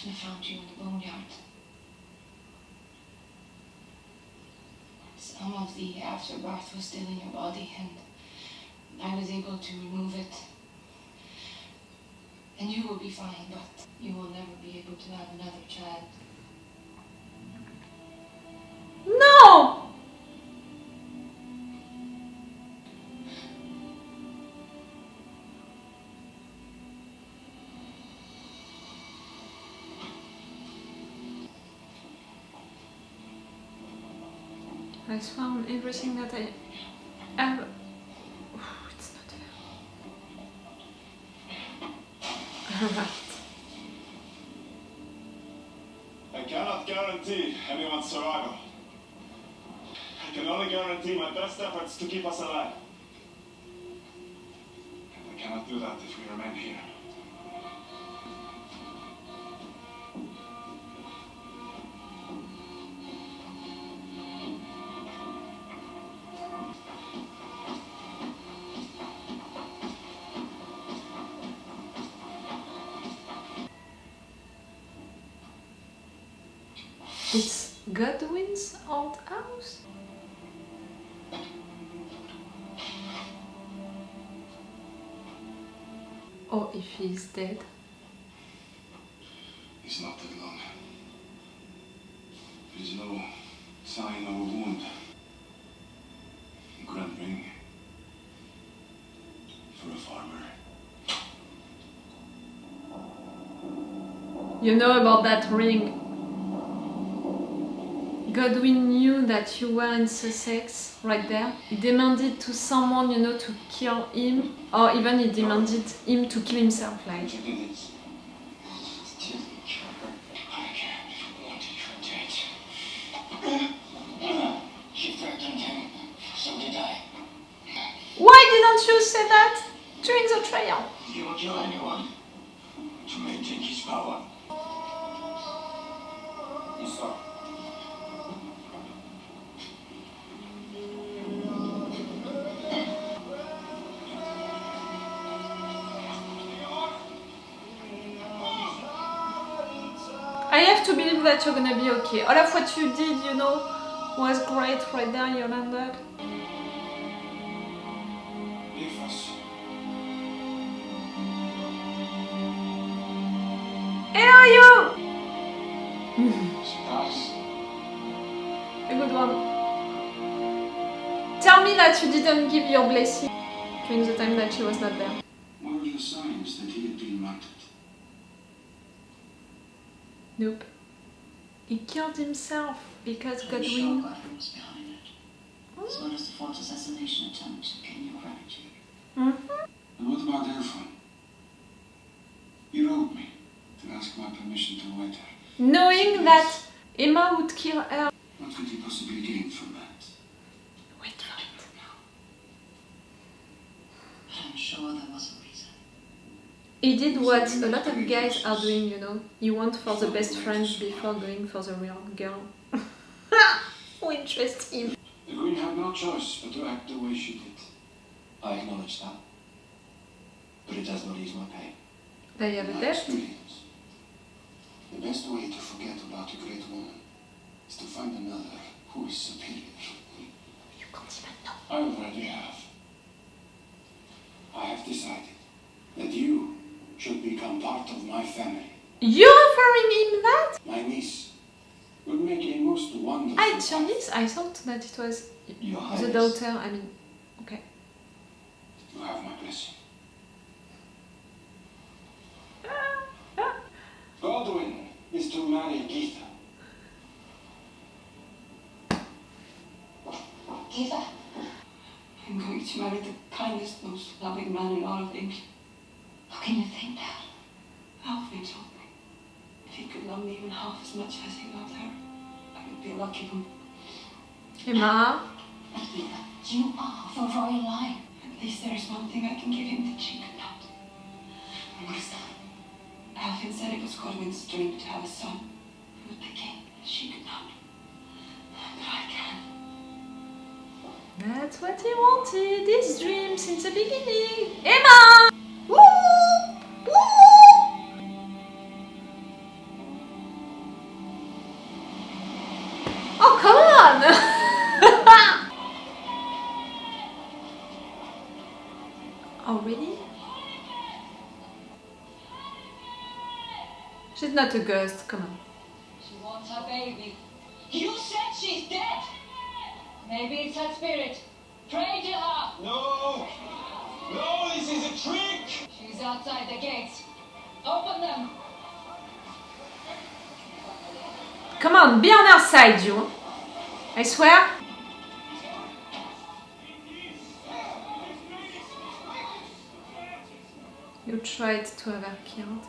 Daphne found you in the boneyard. Some of the afterbirth was still in your body, and I was able to remove it. And you will be fine, but you will never be able to have another child. No! I found everything that I have. Oh, it's not fair. Alright. I cannot guarantee anyone's survival. I can only guarantee my best efforts to keep us alive. And I cannot do that if we remain here. It's Godwin's old house? Or if he's dead. He's not dead long. There's no sign of a wound. Grand ring. For a farmer. You know about that ring? Godwin knew that you were in Sussex, right there. He demanded to someone, you know, to kill him, or even he demanded him to kill himself, like. Why didn't you say that during the trial? He will kill anyone to maintain his power. He's sorry. I have to believe that you're gonna be okay. All of what you did, you know, was great right there, Jorundr. Leave us. Where are you? Surprise. A good one. Tell me that you didn't give your blessing during the time that she was not there. What were the signs that he had been martyred? Nope. He killed himself because I'm Godwin. sure Godwin was behind it, as well as the false assassination attempt to gain your gratitude. And what about Erfan? He wrote me to ask my permission to wed her. Knowing that Emma would kill her. What could he possibly gain from that? Wait for it. But I'm sure there was a reason. He did what a lot of guys are doing, you know. He went for the best friend before going for the real girl. Who interests him? The Queen had no choice but to act the way she did. I acknowledge that. But it does not ease my pain. They have a My debt. experience. The best way to forget about a great woman is to find another who is superior. You can't even know. I already have. I have decided that you should become part of my family. You're offering him that? My niece would make a most wonderful. Ah, it's your niece? I thought that it was Your the Highness. daughter. I mean, okay. You have my blessing. Godwin is to marry Geetha. Eva, I'm going to marry the kindest, most loving man in all of England. How can you think that? Alfred told me if he could love me even half as much as he loved her, I would be a lucky woman. Emma? Eva, you are of a royal line. At least there is one thing I can give him that she could not. What is that? Alfred said it was Godwin's dream to have a son with the king. She could not. But I can. That's what he wanted, his dream since the beginning. Emma! Woo! Woo! Oh, come on! Oh, really? She's not a ghost, come on. She wants her baby. You said she's dead. Maybe it's her spirit. Pray to her. No! No, this is a trick! She's outside the gates. Open them. Come on, be on our side, you. I swear. You tried to have her killed.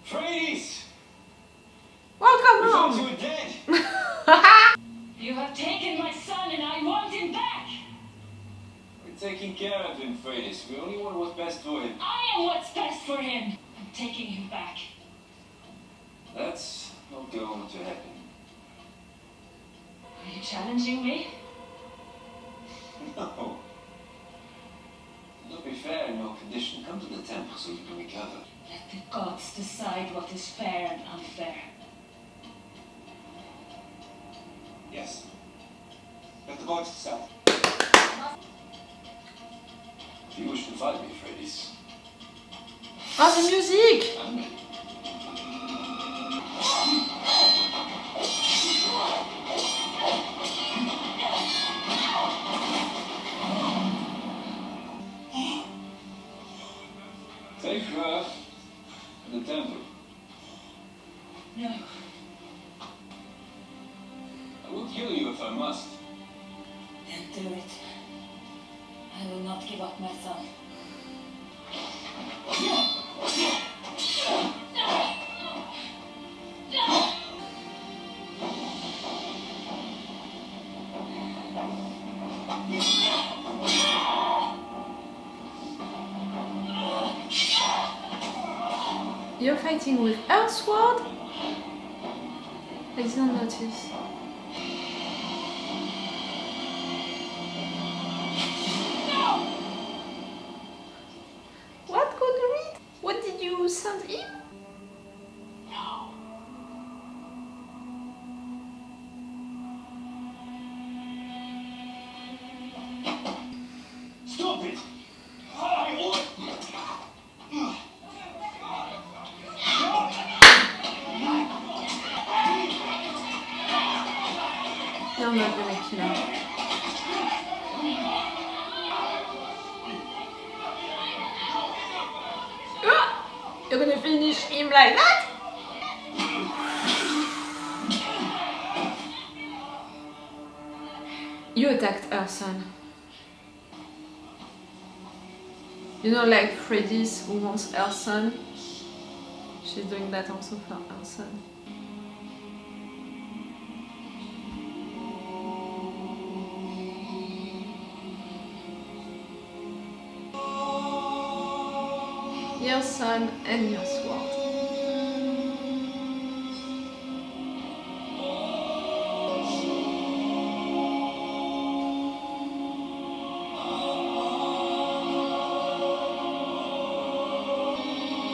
Freydis! Welcome We thought you home! were dead! You have taken my son and I want him back. We're taking care of him, Freydis. We only want what's best for him. I am what's best for him. I'm taking him back. That's not going to happen. Are you challenging me? No. Not be fair in your condition. Come to the temple so you can recover. Let the gods decide what is fair and unfair. Yes. Let the gods decide. If you wish to fight me, Freydis, Oh, the music! I'm ready. Take her to the temple. No. I will kill you if I must. Then do it. I will not give up my son. You're fighting with her sword? I didn't notice. What, Godwyn? What did you send him? Stop it! You're not gonna kill him. Ah! You're gonna finish him like that? You attacked her son. You know, like Freydis who wants her son? She's doing that also for her son. Your son and your sword.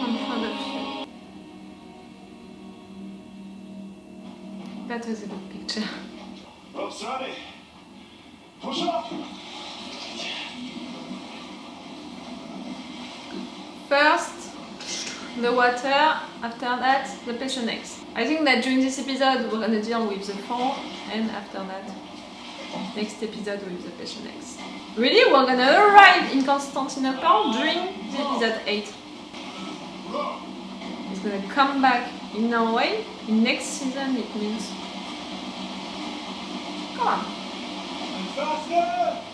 I'm proud of you. That was a good picture. Rope's ready. Push up! First, the water, after that, the patient X. I think that during this episode we're gonna deal with the fall, and after that, next episode with the patient X. Really, we're gonna arrive in Constantinople during the episode 8. It's gonna come back in Norway. In next season, it means. Come on. And faster!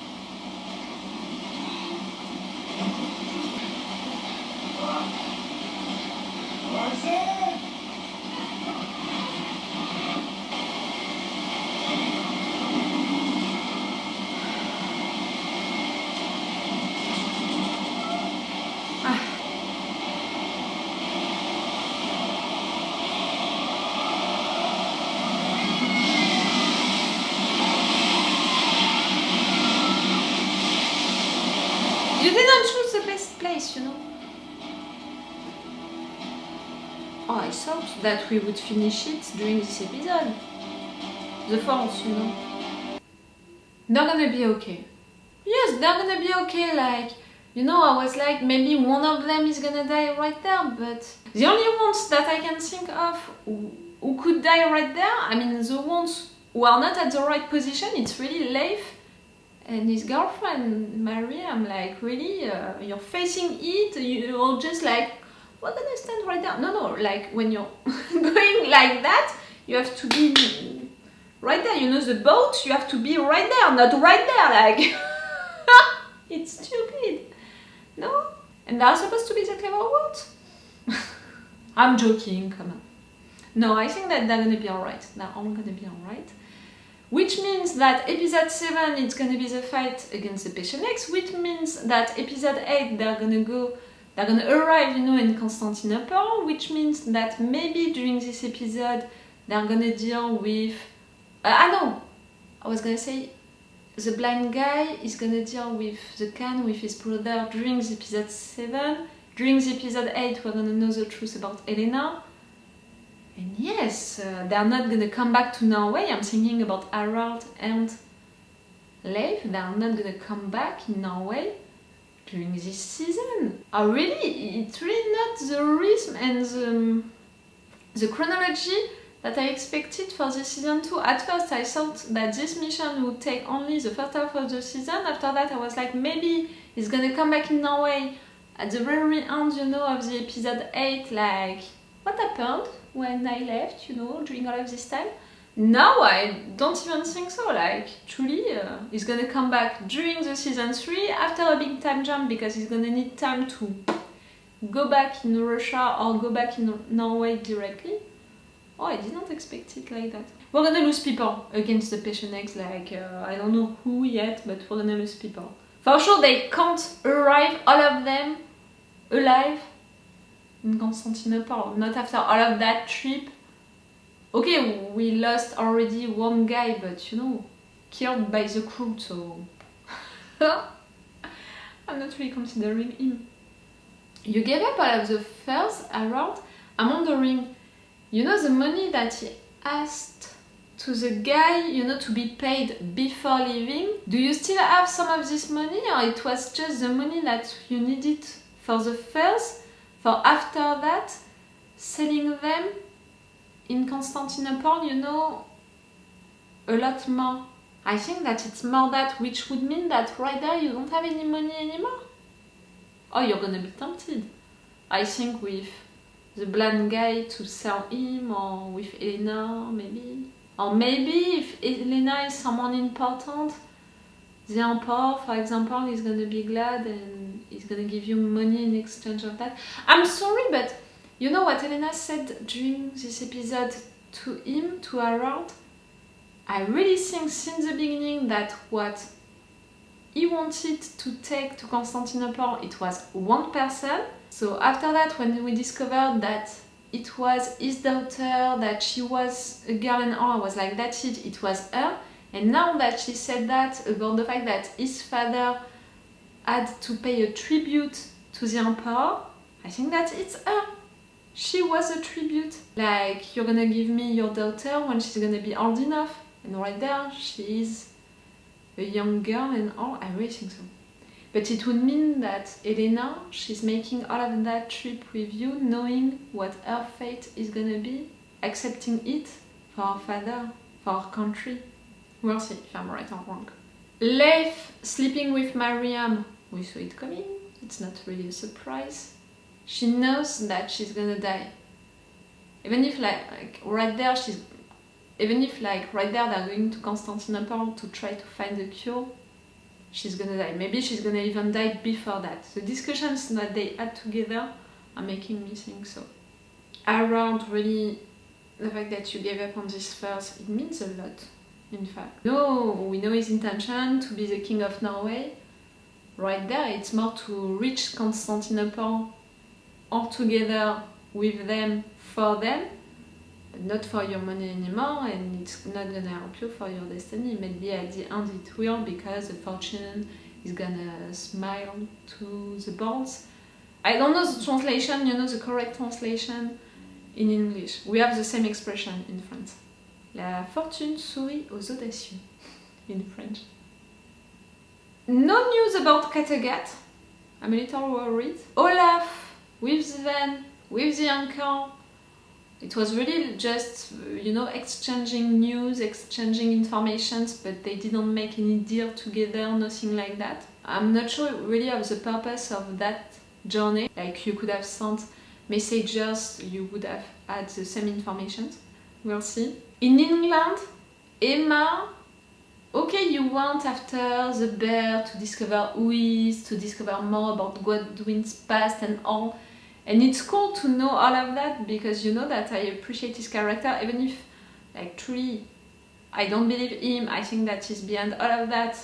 Where's it? You didn't choose the best place, you know. Oh, I thought that we would finish it during this episode. The fourth, you know. They're gonna be okay. Yes, they're gonna be okay, like, you know, I was like, maybe one of them is gonna die right there, but the only ones that I can think of who could die right there, I mean, the ones who are not at the right position, it's really Leif and his girlfriend, Maria. I'm like, really? You're facing it? You're just like, we're gonna stand right there. No, like, when you're going like that, you have to be right there. You know, the boat, you have to be right there, not right there, like... It's stupid. No? And they're supposed to be the clever ones? I'm joking, come on. No, I think that they're gonna be alright. They're all gonna be alright. Which means that episode 7 it's gonna be the fight against the Pechenegs, which means that episode 8 they're gonna arrive, you know, in Constantinople, which means that maybe during this episode they're gonna deal with... I was gonna say the blind guy is gonna deal with the Khan, with his brother during the episode 7. During the episode 8 we're gonna know the truth about Elena. And yes, they're not gonna come back to Norway. I'm thinking about Harald and Leif. They're not gonna come back in Norway during this season. Oh really? It's really not the rhythm and the chronology that I expected for the season 2. At first I thought that this mission would take only the first half of the season. After that I was like, maybe he's gonna come back in Norway at the very end, you know, of the episode 8, like, what happened when I left, you know, during all of this time? Now I don't even think so, like, truly, he's gonna come back during the season 3 after a big time jump, because he's gonna need time to go back in Russia or go back in Norway directly. Oh, I did not expect it like that. We're gonna lose people against the Pechenegs, like, I don't know who yet, but we're gonna lose people. For sure they can't arrive, all of them, alive in Constantinople, not after all of that trip. Okay, we lost already one guy, but you know, killed by the crew, so... I'm not really considering him. You gave up all of the first, Harald? I'm wondering, you know the money that he asked to the guy, you know, to be paid before leaving? Do you still have some of this money, or it was just the money that you needed for the first, for after that, selling them in Constantinople, you know, a lot more? I think that it's more that, which would mean that right there you don't have any money anymore. Oh, you're gonna be tempted. I think with the blind guy to sell him, or with Elena, maybe. Or maybe if Elena is someone important, the Emperor, for example, is gonna be glad and he's gonna give you money in exchange of that. I'm sorry, but you know what Elena said during this episode to him, to Harald? I really think since the beginning that what he wanted to take to Constantinople, it was one person. So after that, when we discovered that it was his daughter, that she was a girl and all, I was like, that's it, it was her. And now that she said that about the fact that his father had to pay a tribute to the Emperor, I think that it's her. She was a tribute. Like, you're gonna give me your daughter when she's gonna be old enough. And right there, she is a young girl and all, I really think so. But it would mean that Elena, she's making all of that trip with you, knowing what her fate is gonna be, accepting it for her father, for her country. We'll see if I'm right or wrong. Leif sleeping with Mariam, we saw it coming, it's not really a surprise. She knows that she's gonna die. Even if like right there they're going to Constantinople to try to find a cure, she's gonna die. Maybe she's gonna even die before that. The discussions that they had together are making me think so. Harald, really, the fact that you gave up on this first, it means a lot, in fact. No, we know his intention to be the king of Norway. Right there, it's more to reach Constantinople all together with them, for them, but not for your money anymore, and it's not gonna help you for your destiny. Maybe at the end it will, because the fortune is gonna smile to the bones. I don't know the translation, you know, the correct translation in English. We have the same expression in France. La fortune sourit aux audacieux in French. No news about Kattegat. I'm a little worried. Olaf with Sven, with the anchor. It was really just, exchanging news, exchanging informations, but they didn't make any deal together, nothing like that. I'm not sure really of the purpose of that journey. Like, you could have sent messages, you would have had the same information. We'll see. In England, Emma, okay, you went after the bear to discover who he is, to discover more about Godwin's past and all. And it's cool to know all of that, because you know that I appreciate his character, even if, like, truly, I don't believe him. I think that he's behind all of that,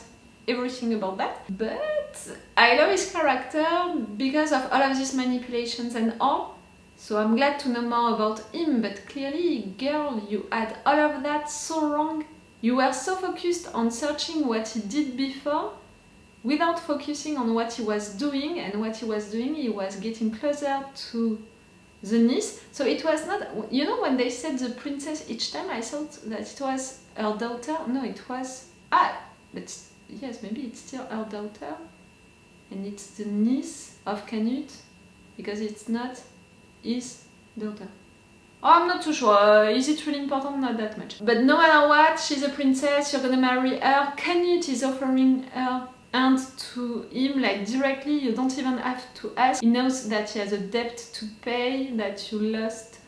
everything about that. But I love his character because of all of these manipulations and all. So I'm glad to know more about him, but clearly, girl, you had all of that so wrong. You were so focused on searching what he did before, without focusing on what he was doing, and what he was doing, he was getting closer to the niece. So it was not, when they said the princess each time, I thought that it was her daughter. No, it was, but yes, maybe it's still her daughter, and it's the niece of Canute, because it's not his daughter. Oh, I'm not too sure. Is it really important? Not that much. But no matter what, she's a princess, you're gonna marry her. Canute is offering her hand to him, like, directly. You don't even have to ask. He knows that he has a debt to pay, that you lost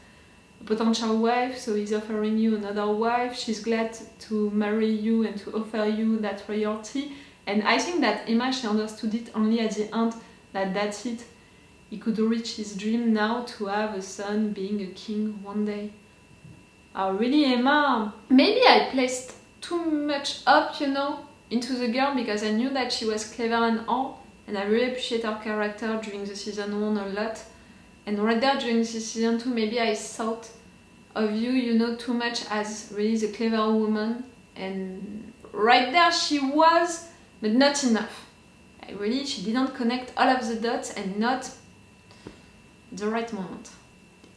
a potential wife, so he's offering you another wife. She's glad to marry you and to offer you that royalty. And I think that Emma, she understood it only at the end, that that's it. He could reach his dream now to have a son being a king one day. Oh, really, Emma? Maybe I placed too much hope, into the girl, because I knew that she was clever and all, and I really appreciate her character during the season 1 a lot. And right there during the season 2, maybe I thought of you, too much as really the clever woman, and right there she was, but not enough. She didn't connect all of the dots, and not the right moment.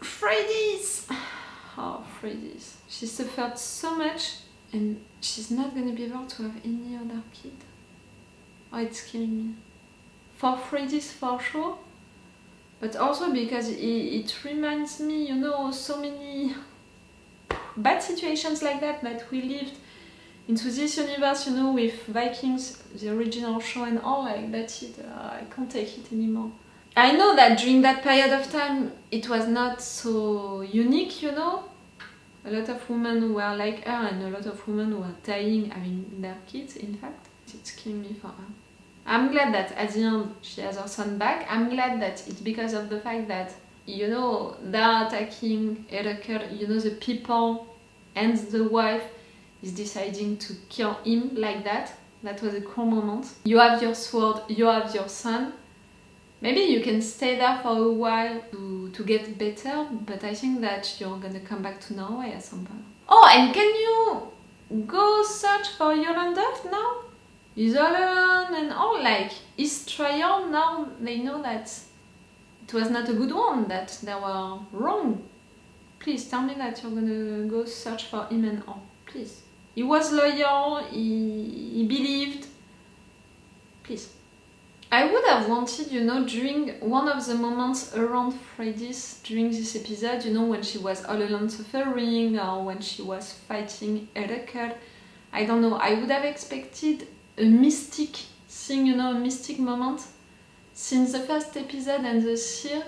Freydis! Oh, Freydis. She suffered so much, and she's not gonna be able to have any other kid. Oh, it's killing me. For Freydis, for sure, but also because it reminds me, so many bad situations like that we lived into this universe, with Vikings, the original show and all, like, that's it. I can't take it anymore. I know that during that period of time, it was not so unique, A lot of women were like her, and a lot of women were dying having their kids, in fact. It's killing me for her. I'm glad that at the end she has her son back. I'm glad that it's because of the fact that, they're attacking Harekr, the people, and the wife is deciding to kill him like that. That was a cool moment. You have your sword, you have your son. Maybe you can stay there for a while to get better, but I think that you're gonna come back to Norway at some point. Oh, and can you go search for Jorundr now? He's all alone and all, like, his trial now, they know that it was not a good one, that they were wrong. Please tell me that you're gonna go search for him and all, please. He was loyal, he believed. Please. I would have wanted, during one of the moments around Freydis during this episode, when she was all alone suffering, or when she was fighting Harekr, I don't know, I would have expected a mystic thing, a mystic moment. Since the first episode and the series,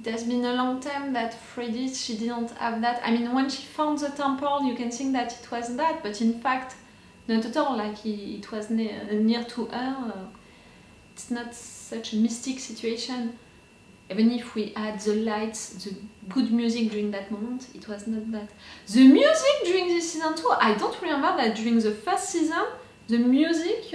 there's been a long time that Freydis, she didn't have that. I mean, when she found the temple, you can think that it was that, but in fact, not at all, like, it was near to her. It's not such a mystic situation. Even if we had the lights, the good music during that moment, it was not that. The music during this season 2, I don't remember that during the first season, the music,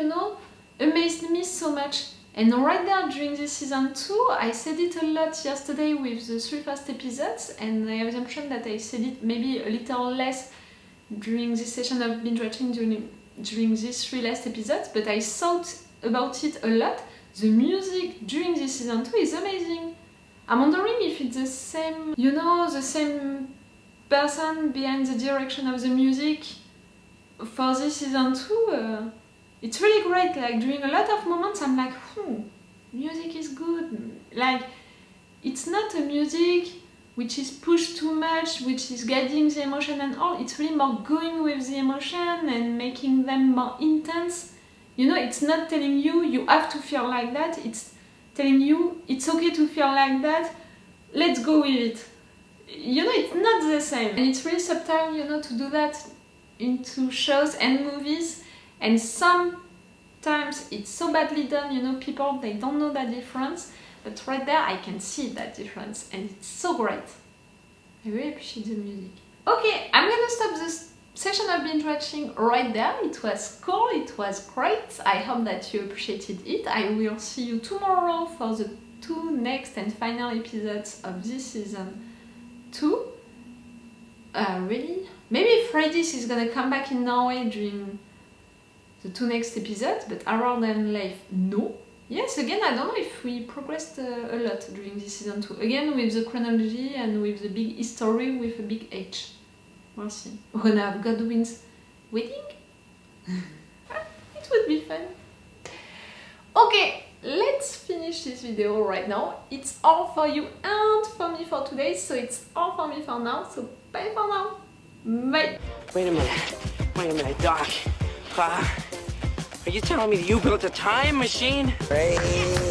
amazed me so much. And right there during this season 2, I said it a lot yesterday with the 3 first episodes, and I have the impression that I said it maybe a little less during this session of binge watching during these 3 last episodes, but I thought about it a lot. The music during this season 2 is amazing. I'm wondering if it's the same, you know, the same person behind the direction of the music for this season 2. It's really great, like during a lot of moments I'm like, music is good. Like, it's not a music which is pushed too much, which is getting the emotion and all. It's really more going with the emotion and making them more intense. You know, it's not telling you you have to feel like that. It's telling you it's okay to feel like that. Let's go with it. You know, it's not the same. And it's really subtle, you know, to do that into shows and movies. And sometimes it's so badly done, you know, people, they don't know that difference. But right there, I can see that difference, and it's so great. I really appreciate the music. Okay, I'm gonna stop this session of binge watching right there. It was cool, it was great. I hope that you appreciated it. I will see you tomorrow for the 2 next and final episodes of this season 2. Really? Maybe Freydis is gonna come back in Norway during the 2 next episodes, but Harald and Leif, no. Yes, again, I don't know if we progressed a lot during this season 2. Again, with the chronology and with the big history with a big H. We'll see. We're gonna have Godwin's wedding? It would be fun. Okay, let's finish this video right now. It's all for you and for me for today, so it's all for me for now. So bye for now. Bye. Wait a minute, Doc. Are you telling me you built a time machine? Freydis.